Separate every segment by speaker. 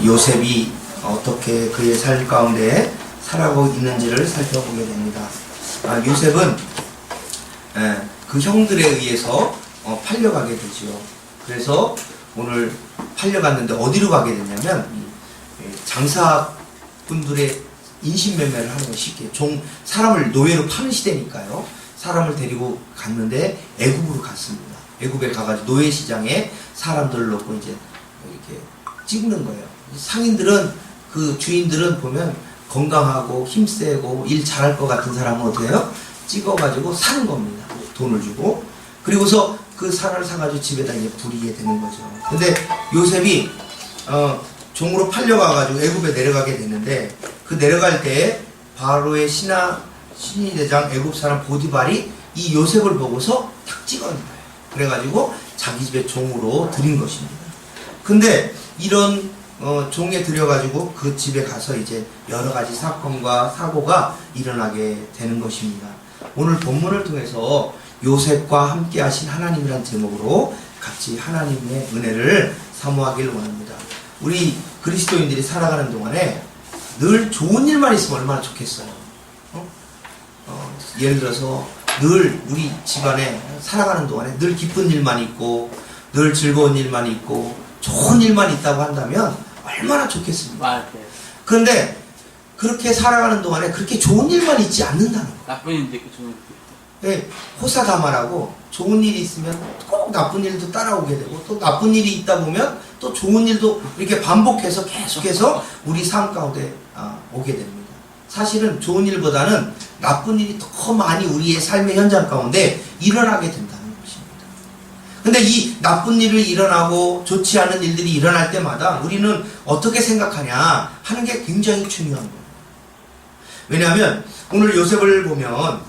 Speaker 1: 요셉이 어떻게 그의 삶 가운데 살아가고 있는지를 살펴보게 됩니다. 요셉은 그 형들에 의해서 팔려가게 되죠. 그래서 오늘 팔려갔는데 어디로 가게 되냐면 장사분들의 인신매매를 하는 거 쉽게 사람을 노예로 파는 시대니까요. 사람을 데리고 갔는데 애굽으로 갔습니다. 애굽에 가가지고 노예 시장에 사람들을 놓고 이제 이렇게 찍는 거예요. 상인들은 그 주인들은 보면 건강하고 힘세고 일 잘할 것 같은 사람은 어떻게 해요? 찍어가지고 사는 겁니다. 돈을 주고. 그리고서 그 산을 사가지고 집에다 이제 부리게 되는 거죠. 근데 요셉이 종으로 팔려가가지고 애굽에 내려가게 되는데 그 내려갈 때 바로의 신의대장 애굽 사람 보디발이 이 요셉을 보고서 탁 찍어낸 거예요. 그래가지고 자기 집에 종으로 들인 것입니다. 근데 이런 종에 들여가지고 그 집에 가서 이제 여러 가지 사건과 사고가 일어나게 되는 것입니다. 오늘 본문을 통해서 요셉과 함께 하신 하나님이란 제목으로 같이 하나님의 은혜를 사모하길 원합니다. 우리 그리스도인들이 살아가는 동안에 늘 좋은 일만 있으면 얼마나 좋겠어요. 예를 들어서 늘 우리 집안에 살아가는 동안에 늘 기쁜 일만 있고 늘 즐거운 일만 있고 좋은 일만 있다고 한다면 얼마나 좋겠습니까? 그런데 그렇게 살아가는 동안에 그렇게 좋은 일만 있지 않는다는 거예요.
Speaker 2: 나쁜 일도 있고 좋은 일도 있고.
Speaker 1: 네, 호사다마라고 좋은 일이 있으면 꼭 나쁜 일도 따라오게 되고 또 나쁜 일이 있다 보면 또 좋은 일도 이렇게 반복해서 계속해서 우리 삶 가운데 오게 됩니다. 사실은 좋은 일보다는 나쁜 일이 더 많이 우리의 삶의 현장 가운데 일어나게 된다는 것입니다. 근데 이 나쁜 일이 일어나고 좋지 않은 일들이 일어날 때마다 우리는 어떻게 생각하냐 하는 게 굉장히 중요한 거예요. 왜냐하면 오늘 요셉을 보면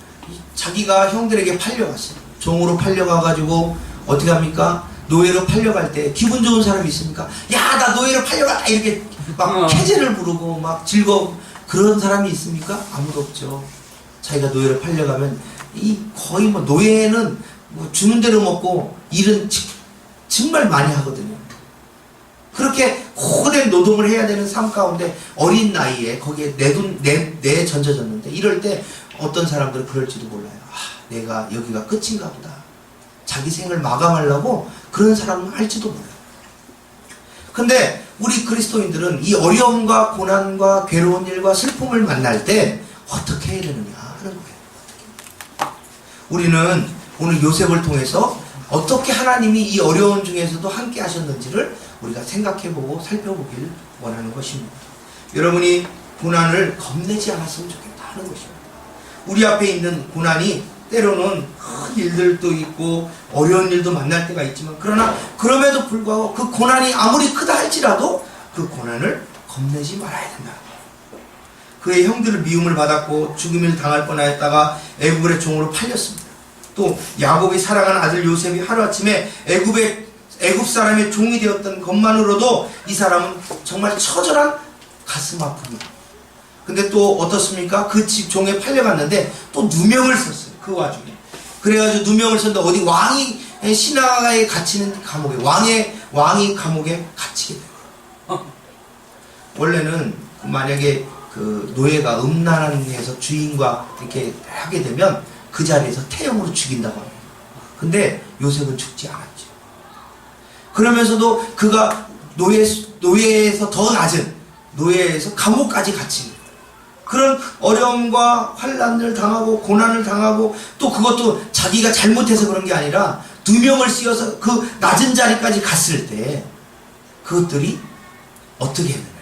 Speaker 1: 자기가 형들에게 팔려갔어요. 종으로 팔려가가지고 어떻게 합니까? 노예로 팔려갈 때 기분 좋은 사람이 있습니까? 야, 나 노예로 팔려갔다 이렇게 막 캐제를 부르고 막 즐거워 그런 사람이 있습니까? 아무도 없죠. 자기가 노예로 팔려가면 거의 뭐 노예는 뭐 주는 대로 먹고 일은 정말 많이 하거든요. 그렇게 고된 노동을 해야 되는 삶 가운데 어린 나이에 거기에 내던져졌는데 이럴 때 어떤 사람들은 그럴지도 몰라요. 내가 여기가 끝인가 보다. 자기 생을 마감하려고 그런 사람은 할지도 몰라요. 근데 우리 그리스도인들은 이 어려움과 고난과 괴로운 일과 슬픔을 만날 때 어떻게 해야 되느냐 하는 거예요. 우리는 오늘 요셉을 통해서 어떻게 하나님이 이 어려운 중에서도 함께 하셨는지를 우리가 생각해보고 살펴보길 원하는 것입니다. 여러분이 고난을 겁내지 않았으면 좋겠다 하는 것입니다. 우리 앞에 있는 고난이 때로는 큰 일들도 있고 어려운 일도 만날 때가 있지만 그러나 그럼에도 불구하고 그 고난이 아무리 크다 할지라도 그 고난을 겁내지 말아야 된다. 그의 형들을 미움을 받았고 죽음을 당할 뻔하였다가 애굽의 종으로 팔렸습니다. 또 야곱이 사랑하는 아들 요셉이 하루아침에 애굽 사람의 종이 되었던 것만으로도 이 사람은 정말 처절한 가슴 아픔이다. 근데 또 어떻습니까? 그 집 종에 팔려갔는데 또 누명을 썼어요. 그 와중에. 그래가지고 누명을 썼는데 어디 왕이 신하에 갇히는 감옥에 왕이 감옥에 갇히게 돼요. 원래는 만약에 그 노예가 음란해서 주인과 이렇게 하게 되면 그 자리에서 태형으로 죽인다고 합니다. 근데 요셉은 죽지 않았죠. 그러면서도 그가 노예에서 더 낮은 노예에서 감옥까지 갇힌 그런 어려움과 환난을 당하고 고난을 당하고 또 그것도 자기가 잘못해서 그런 게 아니라 누명을 씌워서 그 낮은 자리까지 갔을 때 그것들이 어떻게 되나요?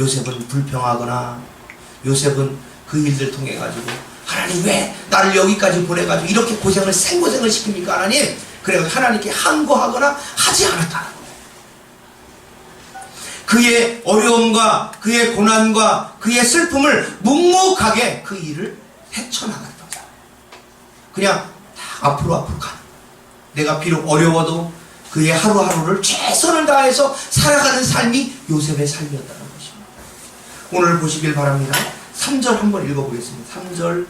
Speaker 1: 요셉은 불평하거나 요셉은 그 일들 통해 가지고 하나님 왜 나를 여기까지 보내가지고 이렇게 생고생을 시킵니까 하나님? 그래서 하나님께 항거하거나 하지 않았다는 거예요. 그의 어려움과 그의 고난과 그의 슬픔을 묵묵하게 그 일을 헤쳐나갔던 사람. 그냥 다 앞으로 가는. 내가 비록 어려워도 그의 하루하루를 최선을 다해서 살아가는 삶이 요셉의 삶이었다는 것입니다. 오늘 보시길 바랍니다. 3절 한번 읽어보겠습니다. 3절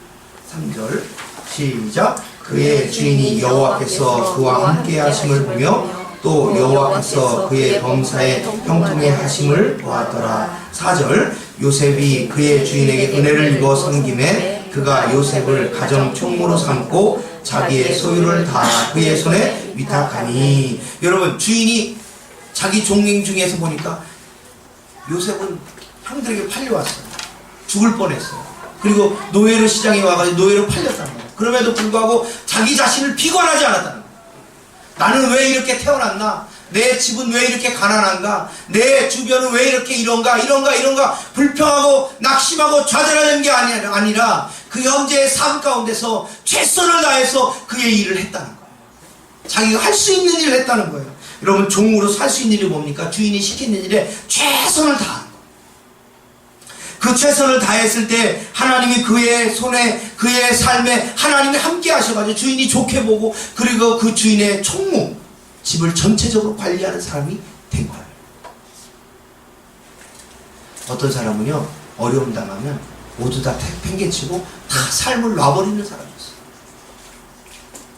Speaker 1: 시작. 그의 주인이 여호와께서 그와 함께 하심을 보며 또 여호와께서 그의 범사에 형통해 하심을 보았더라. 4절 요셉이 그의 주인에게 은혜를 입어 섬김에 그가 요셉을 가정 총무로 삼고 자기의 소유를 다 그의 손에 위탁하니. 여러분, 주인이 자기 종행 중에서 보니까 요셉은 형들에게 팔려왔어요. 죽을 뻔했어요. 그리고 노예로 시장에 와가지고 노예로 팔렸단 말이에요. 그럼에도 불구하고 자기 자신을 비관하지 않았다는 거예요. 나는 왜 이렇게 태어났나? 내 집은 왜 이렇게 가난한가? 내 주변은 왜 이렇게 이런가 불평하고 낙심하고 좌절하는 게 아니라 그 현재의 삶 가운데서 최선을 다해서 그의 일을 했다는 거예요. 자기가 할 수 있는 일을 했다는 거예요. 여러분, 종으로서 할 수 있는 일이 뭡니까? 주인이 시키는 일에 최선을 다하는 거예요. 그 최선을 다했을 때 하나님이 그의 손에, 그의 삶에 하나님이 함께 하셔가지고 주인이 좋게 보고, 그리고 그 주인의 총무, 집을 전체적으로 관리하는 사람이 된 거예요. 어떤 사람은요, 어려움 당하면 모두 다 팽개치고 다 삶을 놔버리는 사람이 있어요.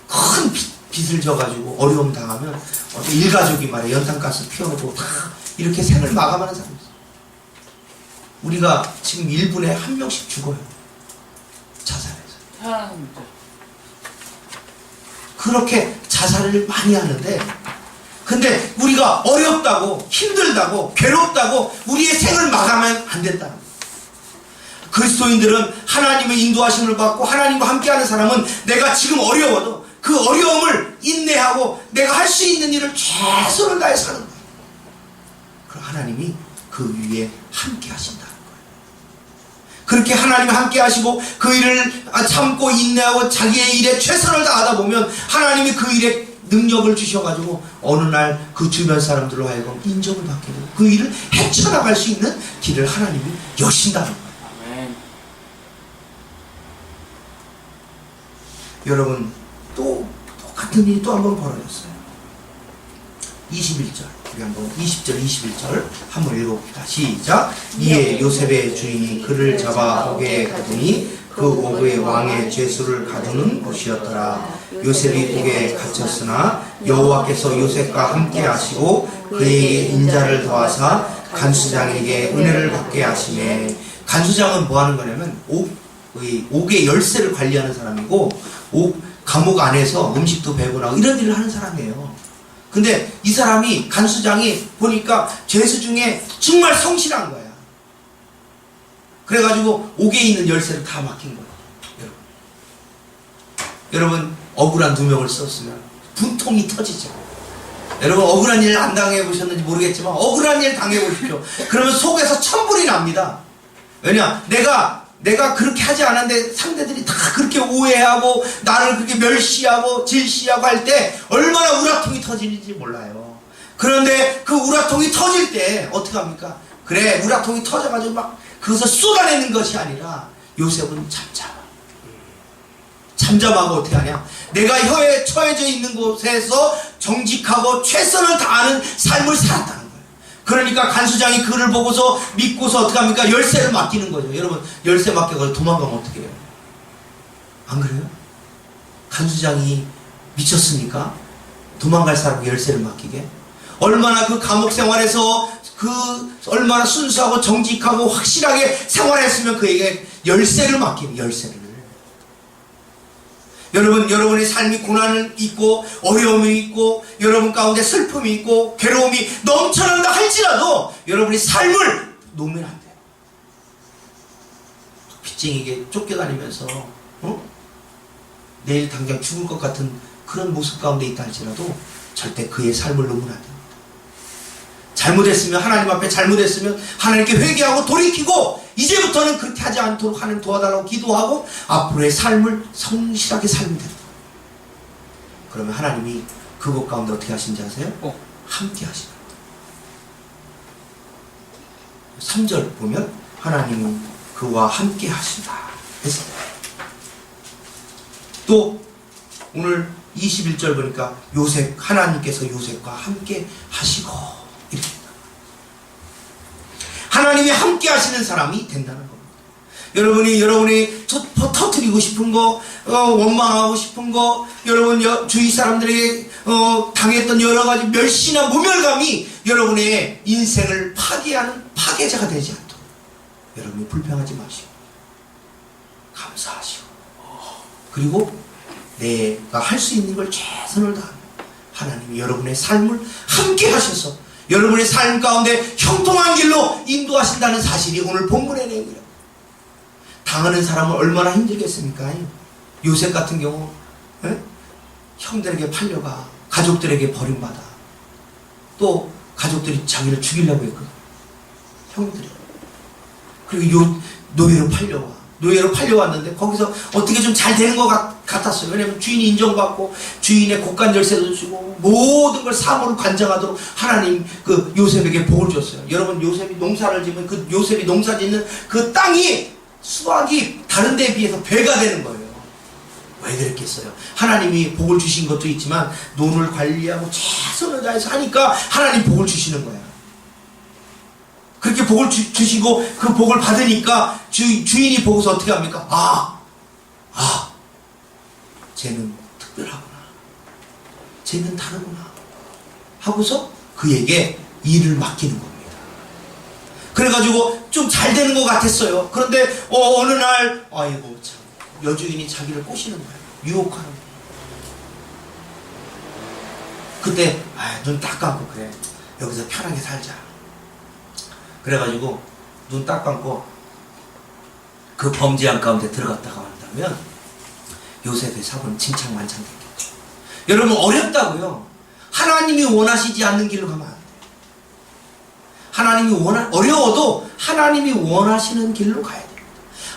Speaker 1: 큰 빚을 져가지고 어려움 당하면 일가족이 말이야 연탄가스 피워놓고 다 이렇게 생을 마감하는 사람이 있어요. 우리가 지금 1분에 한 명씩 죽어요. 자살해서. 그렇게 자살을 많이 하는데, 근데 우리가 어렵다고, 힘들다고, 괴롭다고 우리의 생을 마감하면 안 된다는 거예요. 그리스도인들은 하나님의 인도하심을 받고 하나님과 함께하는 사람은 내가 지금 어려워도 그 어려움을 인내하고 내가 할 수 있는 일을 최선을 다해 사는 거예요. 그럼 하나님이 그 위에 함께 하신다는 거예요. 그렇게 하나님이 함께 하시고 그 일을 참고 인내하고 자기의 일에 최선을 다하다 보면 하나님이 그 일에 능력을 주셔가지고 어느 날 그 주변 사람들로 하여금 인정을 받게 되고 그 일을 헤쳐나갈 수 있는 길을 하나님이 여신다는 거예요. 여러분, 또 똑같은 일이 또 한 번 벌어졌어요. 21절, 우리 한번 20절 21절 한번 읽어봅시다. 시작. 이에 요셉의 주인이 그를 잡아 옥에 가두니 그 옥의 왕의 죄수를 가두는 곳이었더라. 요셉이 옥에 갇혔으나 여호와께서 요셉과 함께 하시고 그에게 인자를 더하사 간수장에게 은혜를 받게 하시매. 간수장은 뭐 하는 거냐면 옥의 열쇠를 관리하는 사람이고 옥 감옥 안에서 음식도 배분하고 이런 일을 하는 사람이에요. 근데 이 사람이 간수장이 보니까 죄수 중에 정말 성실한 거야. 그래가지고 옥에 있는 열쇠를 다 맡긴 거예요. 여러분, 억울한 2명을 썼으면 분통이 터지죠. 여러분, 억울한 일 안 당해보셨는지 모르겠지만 억울한 일 당해보십시오. 그러면 속에서 천불이 납니다. 왜냐? 내가 그렇게 하지 않았는데 상대들이 다 그렇게 오해하고 나를 그렇게 멸시하고 질시하고 할 때 얼마나 우라통이 터지는지 몰라요. 그런데 그 우라통이 터질 때 어떻게 합니까? 그래, 우라통이 터져가지고 막 그것을 쏟아내는 것이 아니라 요셉은 잠잠하고 어떻게 하냐? 내가 혀에 처해져 있는 곳에서 정직하고 최선을 다하는 삶을 살았다는 거예요. 그러니까 간수장이 그를 보고서 믿고서 어떻게 합니까? 열쇠를 맡기는 거죠. 여러분, 열쇠 맡겨가지고 도망가면 어떻게 해요? 안 그래요? 간수장이 미쳤으니까 도망갈 사람에게 열쇠를 맡기게? 얼마나 그 감옥 생활에서 얼마나 순수하고 정직하고 확실하게 생활했으면 그에게 열쇠를 맡기는, 열쇠를. 여러분의 삶이 고난이 있고 어려움이 있고 여러분 가운데 슬픔이 있고 괴로움이 넘쳐난다 할지라도 여러분이 삶을 놓으면 안 돼요. 빚쟁이에게 쫓겨다니면서 내일 당장 죽을 것 같은 그런 모습 가운데 있다 할지라도 절대 그의 삶을 놓으면 안 됩니다. 잘못했으면, 하나님 앞에 잘못했으면 하나님께 회개하고 돌이키고 이제부터는 그렇게 하지 않도록 하나님 도와달라고 기도하고 앞으로의 삶을 성실하게 살면 됩니다. 그러면 하나님이 그곳 가운데 어떻게 하신지 아세요? 함께 하시는 거예요. 3절 보면 하나님은 그와 함께 하신다 했어요. 또 오늘 21절 보니까 하나님께서 요셉과 함께 하시고 이렇게 하나님이 함께 하시는 사람이 된다는 겁니다. 여러분이 터뜨리고 싶은 거, 원망하고 싶은 거, 여러분 주위 사람들에게 당했던 여러 가지 멸시나 모멸감이 여러분의 인생을 파괴하는 파괴자가 되지 않도록 여러분이 불평하지 마시고 감사하시고, 그리고 내가 할 수 있는 걸 최선을 다하며 하나님이 여러분의 삶을 함께 하셔서 여러분의 삶 가운데 형통한 길로 인도하신다는 사실이 오늘 본문의 내용이라고. 당하는 사람은 얼마나 힘들겠습니까? 요셉 같은 경우 형들에게 팔려가 가족들에게 버림받아, 또 가족들이 자기를 죽이려고 했거든, 형들이. 그리고 노예로 팔려왔는데 거기서 어떻게 좀 잘 되는 것 같았어요. 왜냐하면 주인이 인정받고 주인의 곡간 열쇠도 주고 모든 걸 사모를 관장하도록 하나님 그 요셉에게 복을 줬어요. 여러분, 요셉이 농사를 지면 그 요셉이 농사 짓는 그 땅이 수확이 다른 데에 비해서 배가 되는 거예요. 왜 그랬겠어요? 하나님이 복을 주신 것도 있지만 논을 관리하고 최선을 다해서 하니까 하나님 복을 주시는 거예요. 그렇게 복을 주시고 그 복을 받으니까 주인이 보고서 어떻게 합니까? 쟤는 특별하구나, 쟤는 다르구나 하고서 그에게 일을 맡기는 겁니다. 그래가지고 좀 잘 되는 것 같았어요. 그런데 어느 날 아이고 참, 여주인이 자기를 꼬시는 거예요. 유혹하는 거예요. 그때 눈 딱 감고, 그래, 여기서 편하게 살자. 그래가지고 눈 딱 감고 그 범죄한 가운데 들어갔다가 한다면 요셉의 사고는 칭찬만찬됐겠죠. 여러분, 어렵다고요. 하나님이 원하시지 않는 길로 가면 안 돼요. 어려워도 하나님이 원하시는 길로 가야 됩니다.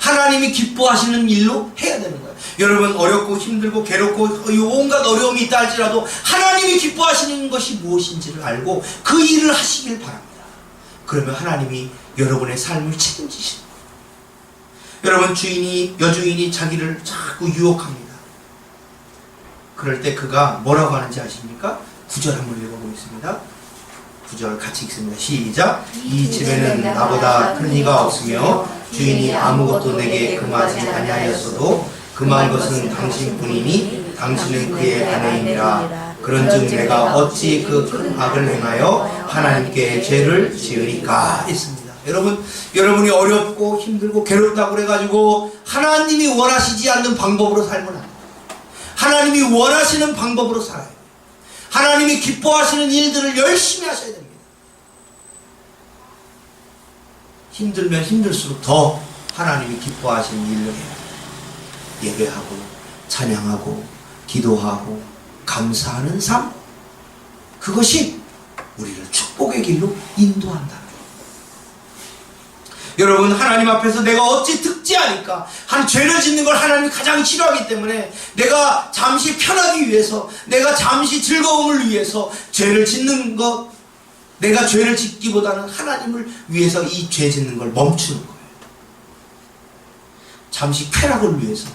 Speaker 1: 하나님이 기뻐하시는 일로 해야 되는 거예요. 여러분, 어렵고 힘들고 괴롭고 온갖 어려움이 있다 할지라도 하나님이 기뻐하시는 것이 무엇인지를 알고 그 일을 하시길 바랍니다. 그러면 하나님이 여러분의 삶을 책임지시는 거예요. 여러분, 여주인이 자기를 자꾸 유혹합니다. 그럴 때 그가 뭐라고 하는지 아십니까? 9절 한번 읽어보겠습니다. 9절 같이 읽습니다. 시작. 이 집에는 나보다 큰 이가 없으며 주인이 아무것도 내게 금하지 아니하였어도 금한 것은 당신뿐이니 당신은 그의 아내이니라. 그런즉 내가 어찌 그 큰 악을 행하여 하나님께 죄를 지으리까 했습니다. 여러분이 어렵고 힘들고 괴롭다고 그래가지고 하나님이 원하시지 않는 방법으로 살면 안 돼요. 하나님이 원하시는 방법으로 살아요. 하나님이 기뻐하시는 일들을 열심히 하셔야 됩니다. 힘들면 힘들수록 더 하나님이 기뻐하시는 일을 해야 돼요. 예배하고 찬양하고 기도하고 감사하는 삶, 그것이 우리를 축복의 길로 인도한다. 여러분, 하나님 앞에서 내가 어찌 득지하니까, 죄를 짓는 걸 하나님이 가장 싫어하기 때문에 내가 잠시 편하기 위해서, 내가 잠시 즐거움을 위해서 죄를 짓는 것, 내가 죄를 짓기보다는 하나님을 위해서 이 죄 짓는 걸 멈추는 거예요. 잠시 쾌락을 위해서,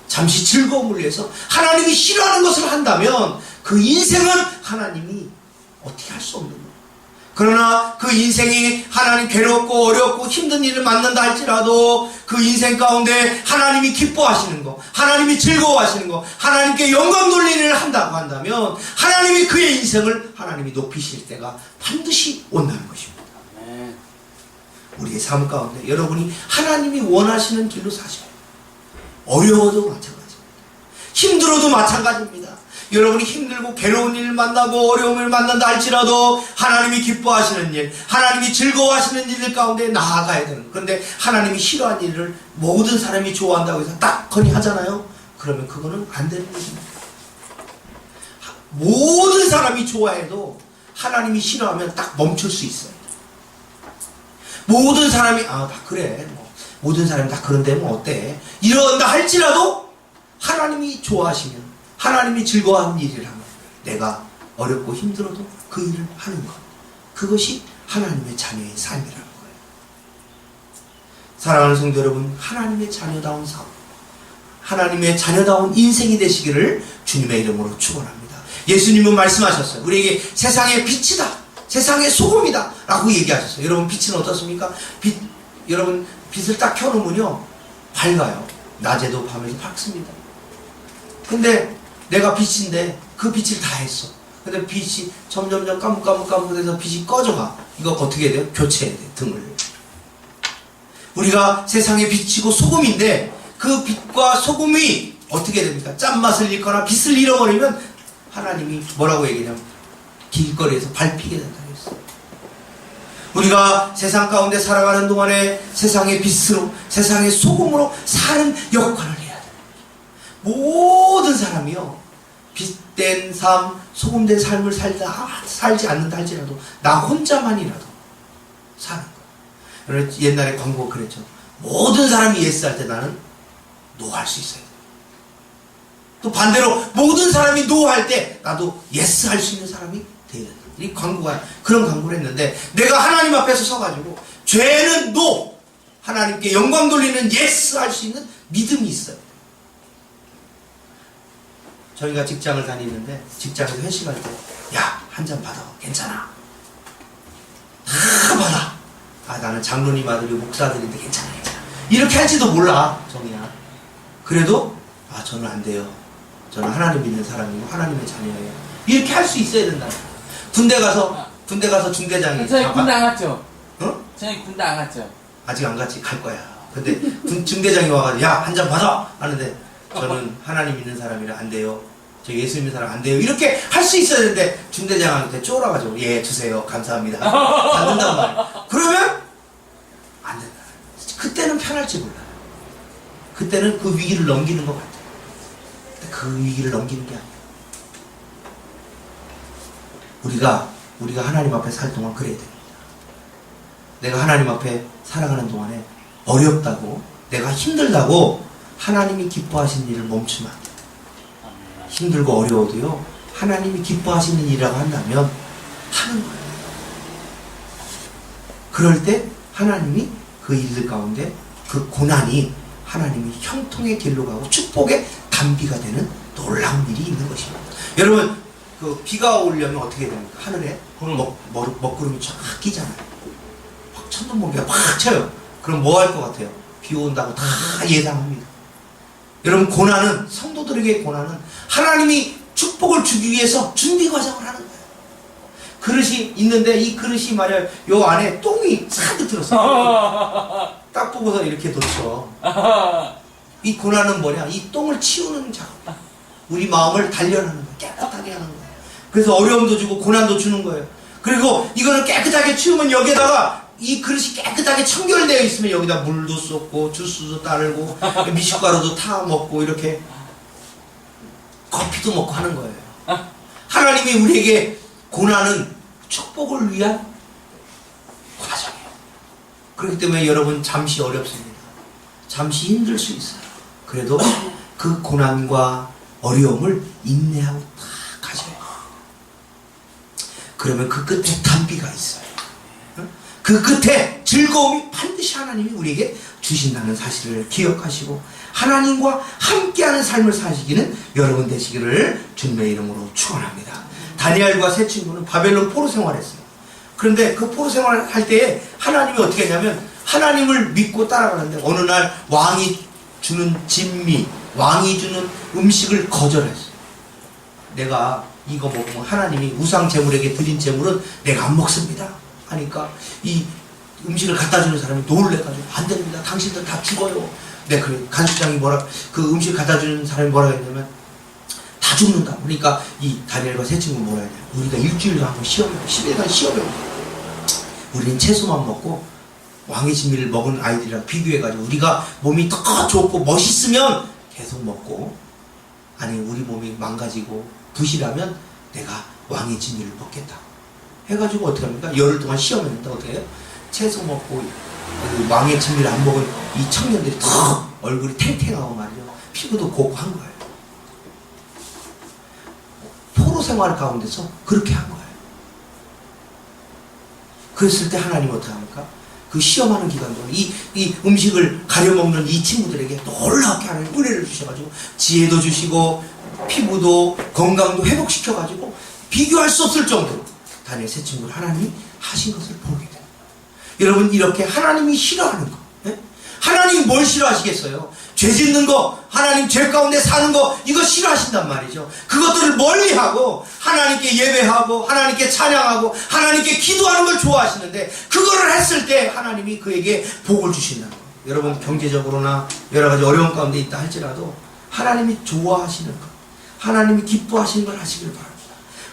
Speaker 1: 잠시 즐거움을 위해서 하나님이 싫어하는 것을 한다면 그 인생은 하나님이 어떻게 할 수 없는 거예요. 그러나 그 인생이 하나님 괴롭고 어렵고 힘든 일을 만난다 할지라도 그 인생 가운데 하나님이 기뻐하시는 거, 하나님이 즐거워하시는 거, 하나님께 영광 돌리는 일을 한다고 한다면 하나님이 그의 인생을 하나님이 높이실 때가 반드시 온다는 것입니다. 우리의 삶 가운데 여러분이 하나님이 원하시는 길로 사셔요. 어려워도 마찬가지입니다. 힘들어도 마찬가지입니다. 여러분이 힘들고 괴로운 일을 만나고 어려움을 만난다 할지라도 하나님이 기뻐하시는 일, 하나님이 즐거워하시는 일 가운데 나아가야 되는. 그런데 하나님이 싫어하는 일을 모든 사람이 좋아한다고 해서 딱 건의하잖아요. 그러면 그거는 안 되는 것입니다. 모든 사람이 좋아해도 하나님이 싫어하면 딱 멈출 수 있어요. 모든 사람이 다 그래, 모든 사람이 다 그런데 뭐 어때, 이런다 할지라도 하나님이 좋아하시면, 하나님이 즐거워하는 일이라면 내가 어렵고 힘들어도 그 일을 하는 것, 그것이 하나님의 자녀의 삶이라는 거예요. 사랑하는 성도 여러분, 하나님의 자녀다운 삶, 하나님의 자녀다운 인생이 되시기를 주님의 이름으로 축원합니다. 예수님은 말씀하셨어요. 우리에게 세상의 빛이다, 세상의 소금이다 라고 얘기하셨어요. 여러분, 빛은 어떻습니까? 여러분, 빛을 딱 켜놓으면요 밝아요. 낮에도 밤에도 밝습니다. 근데 내가 빛인데 그 빛을 다 했어. 근데 빛이 점점점 까뭇까뭇해서 빛이 꺼져가. 이거 어떻게 해야 돼요? 교체해야 돼, 등을. 우리가 세상의 빛이고 소금인데 그 빛과 소금이 어떻게 됩니까? 짠맛을 잃거나 빛을 잃어버리면 하나님이 뭐라고 얘기하냐면 길거리에서 밟히게 된다고 했어요. 우리가 세상 가운데 살아가는 동안에 세상의 빛으로, 세상의 소금으로 사는 역할을 해야 돼요. 모든 사람이요, 빛된 삶, 소금된 삶을 살지 않는다 할지라도 나 혼자만이라도 사는 거예요. 옛날에 광고가 그랬죠. 모든 사람이 예스 할 때 나는 노 할 수 있어야 돼. 또 반대로 모든 사람이 노 할 때 나도 예스 할 수 있는 사람이 돼야 된다. 이 광고가 그런 광고를 했는데, 내가 하나님 앞에서 서가지고 죄는 노, 하나님께 영광 돌리는 예스 할 수 있는 믿음이 있어요. 저희가 직장을 다니는데 직장에서 회식할 때 야, 한 잔 받아, 괜찮아, 다 받아. 아, 나는 장로님 아들이고 목사들인데 괜찮아, 이렇게 할지도 몰라, 정이야. 그래도 아, 저는 안 돼요, 저는 하나님 믿는 사람이고 하나님의 자녀예요, 이렇게 할 수 있어야 된다. 군대 가서 중대장이
Speaker 2: 저희 군대 안 갔죠?
Speaker 1: 어?
Speaker 2: 저희 군대 안 갔죠?
Speaker 1: 아직 안 갔지, 갈 거야. 근데 중대장이 와가지고 야, 한 잔 받아 하는데 저는 하나님 믿는 사람이라 안 돼요, 저 예수 믿는 사람 안 돼요, 이렇게 할 수 있어야 되는데 중대장한테 쫄아가지고 예, 주세요, 감사합니다, 받는단 말이야. 그러면 안 된다. 그때는 편할지 몰라요. 그때는 그 위기를 넘기는 것 같아요. 근데 그 위기를 넘기는 게 아니에요. 우리가 하나님 앞에 살 동안 그래야 됩니다. 내가 하나님 앞에 살아가는 동안에 어렵다고, 내가 힘들다고 하나님이 기뻐하시는 일을 멈추면 안 돼요. 힘들고 어려워도요, 하나님이 기뻐하시는 일이라고 한다면 하는 거예요. 그럴 때 하나님이 그 일들 가운데 그 고난이 하나님이 형통의 길로 가고 축복의 단비가 되는 놀라운 일이 있는 것입니다. 여러분, 그 비가 오려면 어떻게 됩니까? 하늘에 먹구름이 쫙 끼잖아요. 막 천둥번개가 팍 쳐요. 그럼 뭐 할 것 같아요? 비 온다고 다 예상합니다. 여러분, 고난은, 성도들에게 고난은 하나님이 축복을 주기 위해서 준비 과정을 하는 거예요. 그릇이 있는데 이 그릇이 말이야, 요 안에 똥이 가득 들었어요. 딱 보고서 이렇게 놓쳐. 이 고난은 뭐냐? 이 똥을 치우는 작업. 우리 마음을 단련하는 거예요. 깨끗하게 하는 거예요. 그래서 어려움도 주고 고난도 주는 거예요. 그리고 이거를 깨끗하게 치우면 여기에다가 이 그릇이 깨끗하게 청결되어 있으면 여기다 물도 쏟고 주스도 따르고 미숫가루도 타 먹고 이렇게 커피도 먹고 하는 거예요. 하나님이 우리에게 고난은 축복을 위한 과정이에요. 그렇기 때문에 여러분, 잠시 어렵습니다. 잠시 힘들 수 있어요. 그래도 그 고난과 어려움을 인내하고 다 가져요. 그러면 그 끝에 단비가 있어요. 그 끝에 즐거움이 반드시 하나님이 우리에게 주신다는 사실을 기억하시고 하나님과 함께하는 삶을 사시기는 여러분 되시기를 주님의 이름으로 축원합니다. 다니엘과 세 친구는 바벨론 포로 생활했어요. 그런데 그 포로 생활을 할 때에 하나님이 어떻게 했냐면, 하나님을 믿고 따라가는데 어느 날 왕이 주는 진미, 왕이 주는 음식을 거절했어요. 내가 이거 먹으면 하나님이 우상 제물에게 드린 제물은 내가 안 먹습니다 하니까 이 음식을 갖다 주는 사람이 놀래가지고 안 됩니다, 당신들 다 죽어요. 네, 그래. 간수장이 그 음식 갖다 주는 사람이 뭐라 했냐면 다 죽는다. 그러니까 이 다니엘과 세 친구는 뭐라 했냐, 우리가 일주일간 한번 시험해보고 10일간 시험해보고 우리는 채소만 먹고 왕의 진미를 먹은 아이들이랑 비교해가지고 우리가 몸이 더 좋고 멋있으면 계속 먹고, 아니 우리 몸이 망가지고 부실하면 내가 왕의 진미를 먹겠다 해가지고 어떻게 합니까? 열흘 동안 시험했는데 어떻게 해요? 채소 먹고 왕의 진미를 안 먹은 이 청년들이 더 얼굴이 탱탱하고 말이죠, 피부도 곱고 한 거예요. 포로 생활 가운데서 그렇게 한 거예요. 그랬을 때 하나님 어떻게 합니까? 그 시험하는 기간 동안 이 음식을 가려먹는 이 친구들에게 놀랍게 하나님 은혜를 주셔가지고 지혜도 주시고 피부도 건강도 회복시켜가지고 비교할 수 없을 정도로 다니엘 세 친구를 하나님이 하신 것을 보게 됩니다. 여러분, 이렇게 하나님이 싫어하는 거, 예? 하나님 뭘 싫어하시겠어요? 죄 짓는 거, 하나님 죄 가운데 사는 거, 이거 싫어하신단 말이죠. 그것들을 멀리하고 하나님께 예배하고 하나님께 찬양하고 하나님께 기도하는 걸 좋아하시는데, 그거를 했을 때 하나님이 그에게 복을 주신다는 거예요. 여러분, 경제적으로나 여러 가지 어려운 가운데 있다 할지라도 하나님이 좋아하시는 것, 하나님이 기뻐하시는 걸 하시길 바랍니다.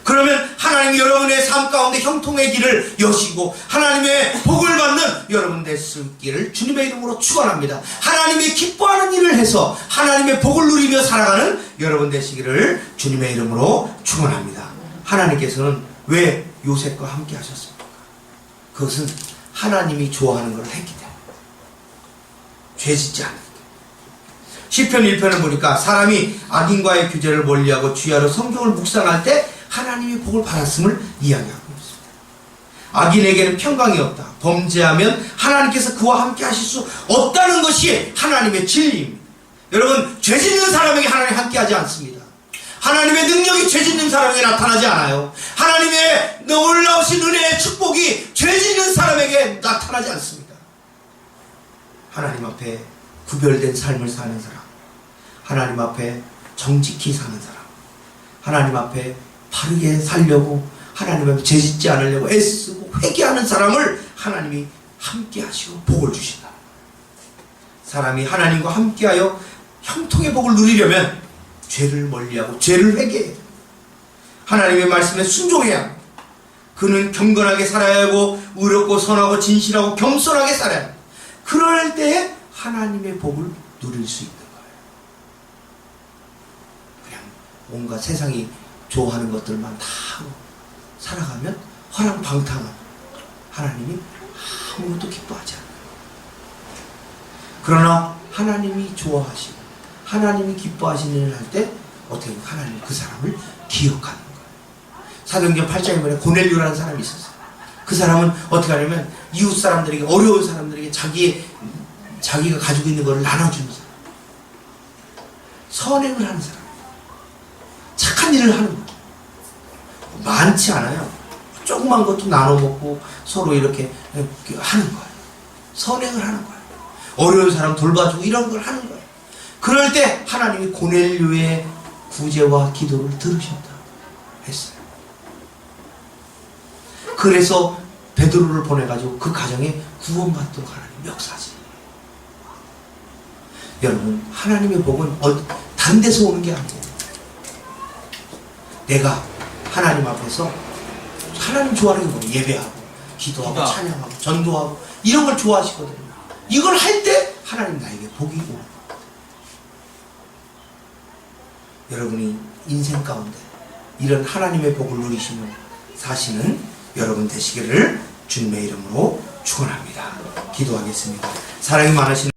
Speaker 1: 그러면 하나님이 여러분의 삶 가운데 형통의 길을 여시고 하나님의 복을 받는 여러분 되시기를 주님의 이름으로 축원합니다. 하나님이 기뻐하는 일을 해서 하나님의 복을 누리며 살아가는 여러분 되시기를 주님의 이름으로 축원합니다. 하나님께서는 왜 요셉과 함께 하셨습니까? 그것은 하나님이 좋아하는 걸 했기 때문에, 죄짓지 않았기 때문에. 시편 1편을 보니까 사람이 악인과의 규제를 멀리하고 주야로 성경을 묵상할 때 하나님이 복을 받았음을 이야기하고 있습니다. 악인에게는 평강이 없다. 범죄하면 하나님께서 그와 함께 하실 수 없다는 것이 하나님의 진리입니다. 여러분, 죄 짓는 사람에게 하나님 함께 하지 않습니다. 하나님의 능력이 죄 짓는 사람에게 나타나지 않아요. 하나님의 놀라우신 은혜의 축복이 죄 짓는 사람에게 나타나지 않습니다. 하나님 앞에 구별된 삶을 사는 사람, 하나님 앞에 정직히 사는 사람, 하나님 앞에 바르게 살려고, 하나님 앞에 죄짓지 않으려고 애쓰고 회개하는 사람을 하나님이 함께 하시고 복을 주신다. 사람이 하나님과 함께하여 형통의 복을 누리려면 죄를 멀리하고 죄를 회개해야 합니다. 하나님의 말씀에 순종해야 합니다. 그는 경건하게 살아야 하고 의롭고 선하고 진실하고 겸손하게 살아야 합니다. 그럴 때에 하나님의 복을 누릴 수 있는 거예요. 그냥 온갖 세상이 좋아하는 것들만 다 하고 살아가면 화랑방탕한 하나님이 아무것도 기뻐하지 않아요. 그러나 하나님이 좋아하시고 하나님이 기뻐하시는 일을 할 때 어떻게 보면 하나님 그 사람을 기억하는 거예요. 사도행전 8장에 보면 고넬료라는 사람이 있었어요. 그 사람은 어떻게 하냐면 이웃 사람들에게, 어려운 사람들에게 자기가 가지고 있는 것을 나눠주는 사람, 선행을 하는 사람, 착한 일을 하는 거예요. 많지 않아요. 조그만 것도 나눠 먹고 서로 이렇게 하는 거예요. 선행을 하는 거예요. 어려운 사람 돌봐주고 이런 걸 하는 거예요. 그럴 때 하나님이 고넬료의 구제와 기도를 들으셨다 했어요. 그래서 베드로를 보내가지고 그 가정에 구원받도록 하나님 역사하시. 여러분, 하나님의 복은 다른 데서 오는 게 아니에요. 내가 하나님 앞에서 하나님 좋아하는 게 뭐예요? 예배하고 기도하고 찬양하고 전도하고 이런 걸 좋아하시거든요. 이걸 할 때 하나님 나에게 복이 오는 거예요. 여러분이 인생 가운데 이런 하나님의 복을 누리시며 사시는 여러분 되시기를 주님의 이름으로 축원합니다. 기도하겠습니다. 사랑이 많으신